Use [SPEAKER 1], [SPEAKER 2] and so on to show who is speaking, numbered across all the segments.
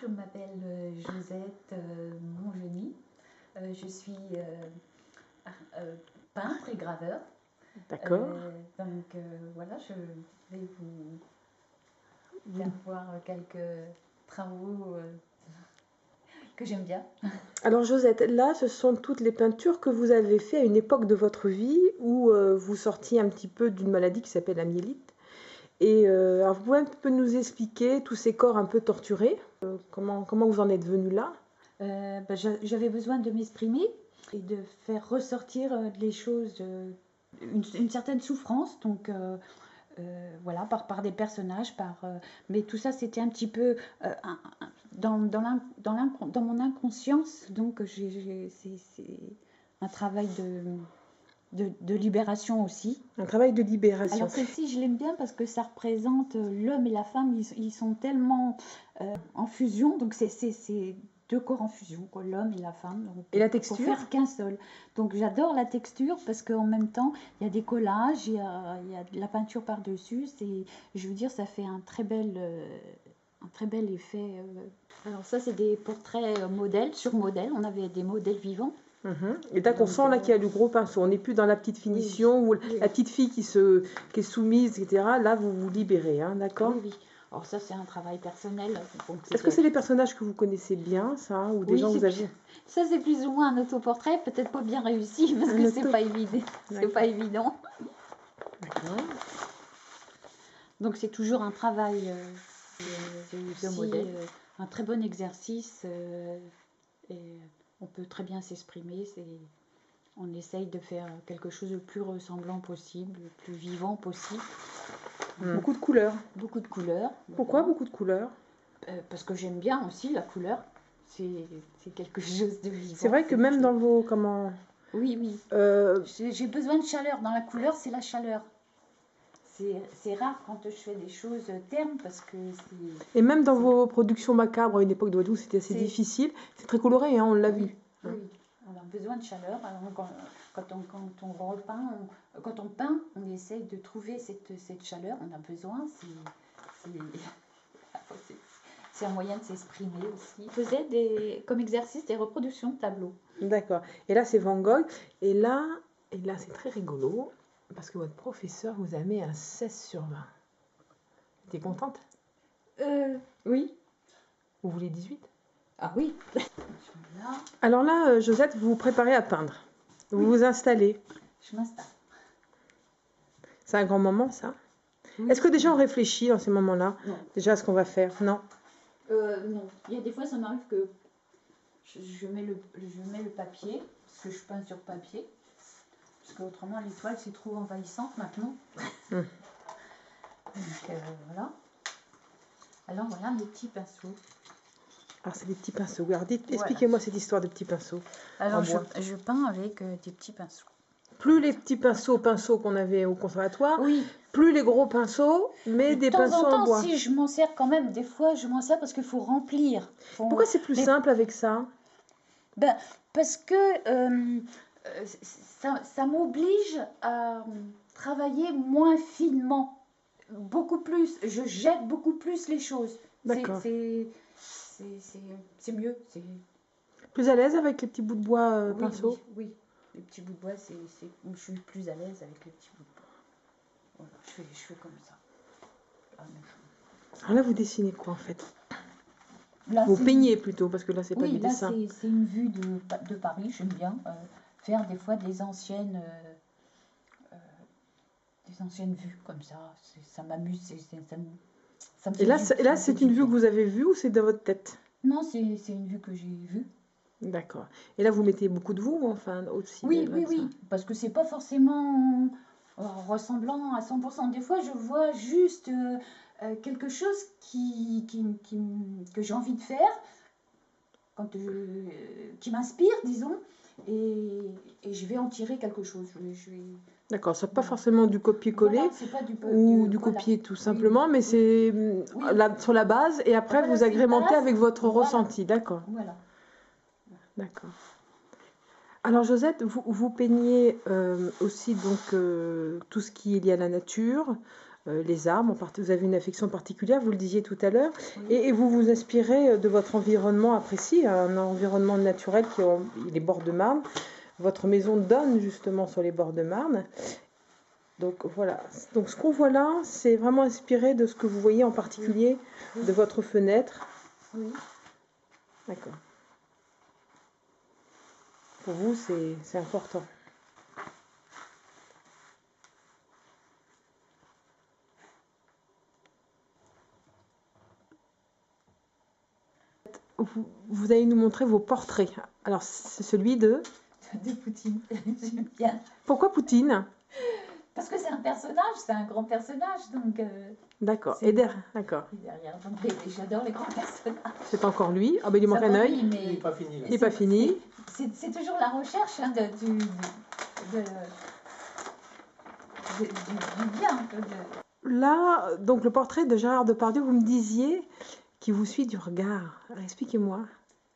[SPEAKER 1] je m'appelle Josette Montgeny. Je suis peintre et graveur.
[SPEAKER 2] D'accord.
[SPEAKER 1] Voilà, je vais vous faire voir quelques travaux que j'aime bien.
[SPEAKER 2] Alors Josette, là, ce sont toutes les peintures que vous avez fait à une époque de votre vie où vous sortiez un petit peu d'une maladie qui s'appelle la myélite. Et alors vous pouvez un peu nous expliquer tous ces corps un peu torturés, comment vous en êtes venu là?
[SPEAKER 1] J'avais besoin de m'exprimer et de faire ressortir les choses, une certaine souffrance, donc voilà, par des personnages, mais tout ça c'était un petit peu dans mon inconscience, donc c'est un travail de libération aussi.
[SPEAKER 2] Un travail de libération.
[SPEAKER 1] Alors celle-ci, je l'aime bien parce que ça représente l'homme et la femme, ils sont tellement en fusion, donc c'est deux corps en fusion, l'homme et la femme. Donc,
[SPEAKER 2] et la texture?
[SPEAKER 1] Pour faire qu'un seul. Donc j'adore la texture parce qu'en même temps, il y a des collages, il y a de la peinture par-dessus. Je veux dire, ça fait un très bel effet. Alors ça, c'est des portraits modèles, sur modèle. On avait des modèles vivants.
[SPEAKER 2] Et là qu'on sent là qu'il y a du gros pinceau, on n'est plus dans la petite finition où la petite fille qui est soumise, etc. Là, vous vous libérez, hein, d'accord?
[SPEAKER 1] Oui. Alors ça, c'est un travail personnel.
[SPEAKER 2] Est-ce que c'est des personnages que vous connaissez bien, ça, ou des gens que vous avez...
[SPEAKER 1] Ça, c'est plus ou moins un autoportrait, peut-être pas bien réussi, parce que c'est pas évident. C'est pas évident.
[SPEAKER 2] D'accord.
[SPEAKER 1] Donc c'est toujours un travail de modèle, un très bon exercice, et on peut très bien s'exprimer. On essaye de faire quelque chose de plus ressemblant possible, le plus vivant possible.
[SPEAKER 2] Beaucoup de couleurs.
[SPEAKER 1] Beaucoup de couleurs.
[SPEAKER 2] Pourquoi beaucoup de couleurs?
[SPEAKER 1] Parce que j'aime bien aussi la couleur. C'est quelque chose de vivant.
[SPEAKER 2] C'est vrai que même dans vos... comment...
[SPEAKER 1] Oui. J'ai besoin de chaleur. Dans la couleur, c'est la chaleur. C'est rare quand je fais des choses ternes parce que c'est...
[SPEAKER 2] Et même dans vos productions macabres, à une époque de votre vie où c'était assez difficile, c'est très coloré, hein, on l'a vu.
[SPEAKER 1] Oui, on a besoin de chaleur. Alors, quand on repeint, quand on peint, on essaye de trouver cette chaleur. On a besoin, c'est un moyen de s'exprimer aussi. Je faisais comme exercice des reproductions de tableaux.
[SPEAKER 2] D'accord. Et là, c'est Van Gogh. Et là c'est très rigolo parce que votre professeur vous a mis un 16/20. T'es contente?
[SPEAKER 1] Oui.
[SPEAKER 2] Vous voulez 18?
[SPEAKER 1] Ah oui.
[SPEAKER 2] Alors là, Josette, vous vous préparez à peindre. Vous vous installez.
[SPEAKER 1] Je m'installe.
[SPEAKER 2] C'est un grand moment, ça?
[SPEAKER 1] Oui.
[SPEAKER 2] Est-ce que déjà on réfléchit dans ces moments-là?
[SPEAKER 1] Non.
[SPEAKER 2] Déjà à ce qu'on va faire? Non.
[SPEAKER 1] Non. Il y a des fois, ça m'arrive que je mets le papier, parce que je peins sur papier. Parce qu'autrement, l'étoile, c'est trop envahissante maintenant. Donc voilà. Alors voilà mes petits pinceaux.
[SPEAKER 2] Alors c'est des petits pinceaux. Regardez, expliquez-moi cette histoire de petits pinceaux.
[SPEAKER 1] Alors je peins avec des petits pinceaux.
[SPEAKER 2] Plus les petits pinceaux qu'on avait au conservatoire,
[SPEAKER 1] oui.
[SPEAKER 2] Plus les gros pinceaux, mais des pinceaux en bois.
[SPEAKER 1] Si je m'en sers quand même, des fois je m'en sers parce qu'il faut remplir.
[SPEAKER 2] Pourquoi c'est plus simple avec ça?
[SPEAKER 1] Parce que ça m'oblige à travailler moins finement, beaucoup plus. Je jette beaucoup plus les choses.
[SPEAKER 2] D'accord.
[SPEAKER 1] C'est mieux.
[SPEAKER 2] Plus à l'aise avec les petits bouts de bois pinceaux?
[SPEAKER 1] Oui, les petits bouts de bois, je suis plus à l'aise avec les petits bouts de bois. Voilà, je fais comme ça.
[SPEAKER 2] Alors là, vous dessinez quoi en fait?
[SPEAKER 1] Là,
[SPEAKER 2] vous peignez plutôt, parce que là, c'est pas du dessin.
[SPEAKER 1] Oui, là, c'est une vue de Paris. J'aime bien faire des fois des anciennes vues comme ça. Ça m'amuse.
[SPEAKER 2] Et là, c'est une vue que vous avez vue ou c'est dans votre tête?
[SPEAKER 1] Non, c'est une vue que j'ai vue.
[SPEAKER 2] D'accord. Et là, vous mettez beaucoup de vous, enfin, aussi?
[SPEAKER 1] Oui, parce que c'est pas forcément ressemblant à 100%. Des fois, je vois juste quelque chose que j'ai envie de faire, qui m'inspire, disons, et je vais en tirer quelque chose.
[SPEAKER 2] D'accord, c'est pas forcément du copier-coller ou du copier tout simplement, mais c'est sur la base, et après vous agrémentez avec votre ressenti, d'accord.
[SPEAKER 1] Voilà.
[SPEAKER 2] D'accord. Alors Josette, vous peignez aussi donc tout ce qui est lié à la nature, les arbres. Vous avez une affection particulière, vous le disiez tout à l'heure,
[SPEAKER 1] Oui.
[SPEAKER 2] et vous vous inspirez de votre environnement précis, un environnement naturel qui est les bords de Marne. Votre maison donne justement sur les bords de Marne. Donc voilà. Donc ce qu'on voit là, c'est vraiment inspiré de ce que vous voyez en particulier de votre fenêtre.
[SPEAKER 1] Oui.
[SPEAKER 2] D'accord. Pour vous, c'est important. Vous allez nous montrer vos portraits. Alors, c'est celui de
[SPEAKER 1] Poutine. J'aime bien.
[SPEAKER 2] Pourquoi Poutine?
[SPEAKER 1] Parce que c'est un personnage, c'est un grand personnage, donc...
[SPEAKER 2] D'accord. D'accord.
[SPEAKER 1] derrière, donc, j'adore les grands personnages.
[SPEAKER 2] C'est encore lui. Ah ben il manque un œil.
[SPEAKER 1] Mais...
[SPEAKER 3] Il n'est pas fini. Là.
[SPEAKER 2] Il n'est pas fini.
[SPEAKER 1] C'est toujours la recherche hein, du bien.
[SPEAKER 2] Là, donc le portrait de Gérard Depardieu, vous me disiez qu'il vous suit du regard. Alors, expliquez-moi.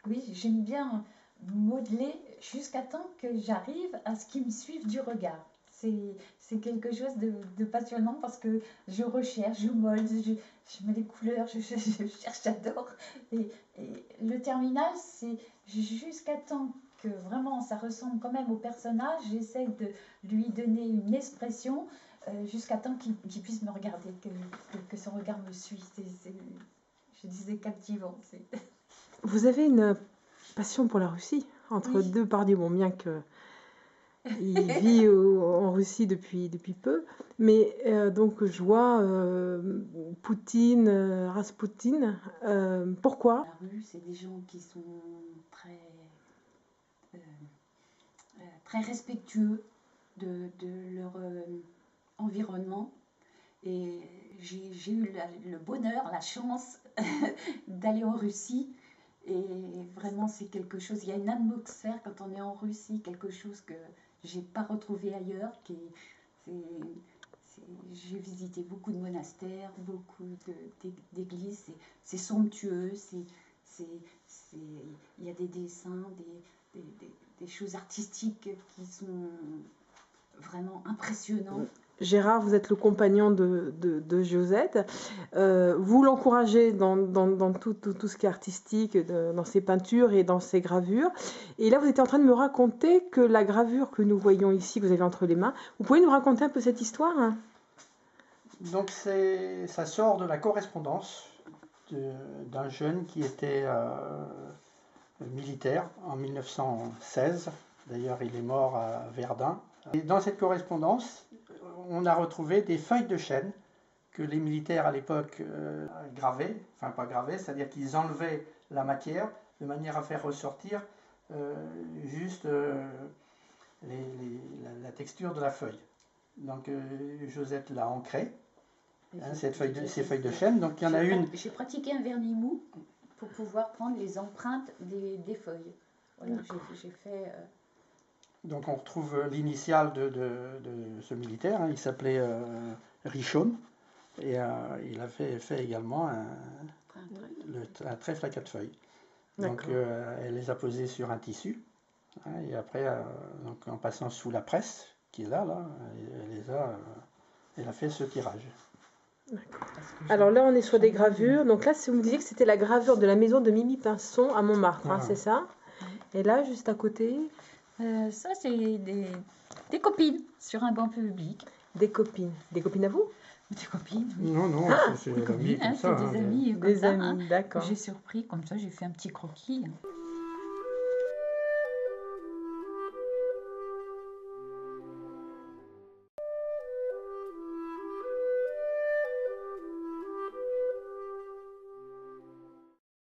[SPEAKER 1] Oui, j'aime bien modeler jusqu'à temps que j'arrive à ce qu'il me suive du regard. C'est quelque chose de passionnant parce que je recherche, je molde, je mets les couleurs, je cherche, j'adore. Et le terminal, c'est jusqu'à temps que vraiment ça ressemble quand même au personnage, j'essaie de lui donner une expression jusqu'à temps qu'il puisse me regarder, que son regard me suit. Je disais captivant.
[SPEAKER 2] Vous avez une passion pour la Russie, entre
[SPEAKER 1] Oui.
[SPEAKER 2] deux Depardieu, bon, bien que il vit en Russie depuis peu, mais donc je vois Poutine, Raspoutine. Pourquoi?
[SPEAKER 1] La rue, c'est des gens qui sont très respectueux de leur environnement. Et j'ai eu le bonheur, la chance d'aller en Russie. Et vraiment, c'est quelque chose. Il y a une atmosphère quand on est en Russie, quelque chose que j'ai pas retrouvé ailleurs. J'ai visité beaucoup de monastères, beaucoup d'églises. C'est somptueux. Il y a des dessins, des choses artistiques qui sont vraiment impressionnantes.
[SPEAKER 2] Gérard, vous êtes le compagnon de Josette. Vous l'encouragez dans tout ce qui est artistique, dans ses peintures et dans ses gravures. Et là, vous étiez en train de me raconter que la gravure que nous voyons ici, que vous avez entre les mains, vous pouvez nous raconter un peu cette histoire, hein?
[SPEAKER 3] Donc ça sort de la correspondance d'un jeune qui était militaire en 1916. D'ailleurs, il est mort à Verdun. Et dans cette correspondance, on a retrouvé des feuilles de chêne que les militaires à l'époque gravaient, enfin pas gravaient, c'est-à-dire qu'ils enlevaient la matière de manière à faire ressortir juste la texture de la feuille. Donc Josette l'a ancrée, hein, ces feuilles de chêne. Donc il y en a une.
[SPEAKER 1] J'ai pratiqué un vernis mou pour pouvoir prendre les empreintes des feuilles. Voilà, j'ai fait.
[SPEAKER 3] Donc on retrouve l'initiale de ce militaire, hein, il s'appelait Richaune, et il a fait également un trèfle à 4 feuilles. Donc elle les a posées sur un tissu, hein, et après, donc, en passant sous la presse, qui est là elle a fait ce tirage.
[SPEAKER 2] Alors là, on est sur des gravures. Donc là, vous me disiez que c'était la gravure de la maison de Mimi Pinson à Montmartre, hein, c'est ça? Et là, juste à côté...
[SPEAKER 1] ça, c'est des copines sur un banc public.
[SPEAKER 2] Des copines. Des copines à vous?
[SPEAKER 1] Des copines, oui.
[SPEAKER 3] Non, c'est
[SPEAKER 1] Des copines,
[SPEAKER 3] comme ça.
[SPEAKER 1] c'est des amis comme
[SPEAKER 2] Des
[SPEAKER 1] ça.
[SPEAKER 2] amis, d'accord.
[SPEAKER 1] J'ai surpris, comme ça, j'ai fait un petit croquis.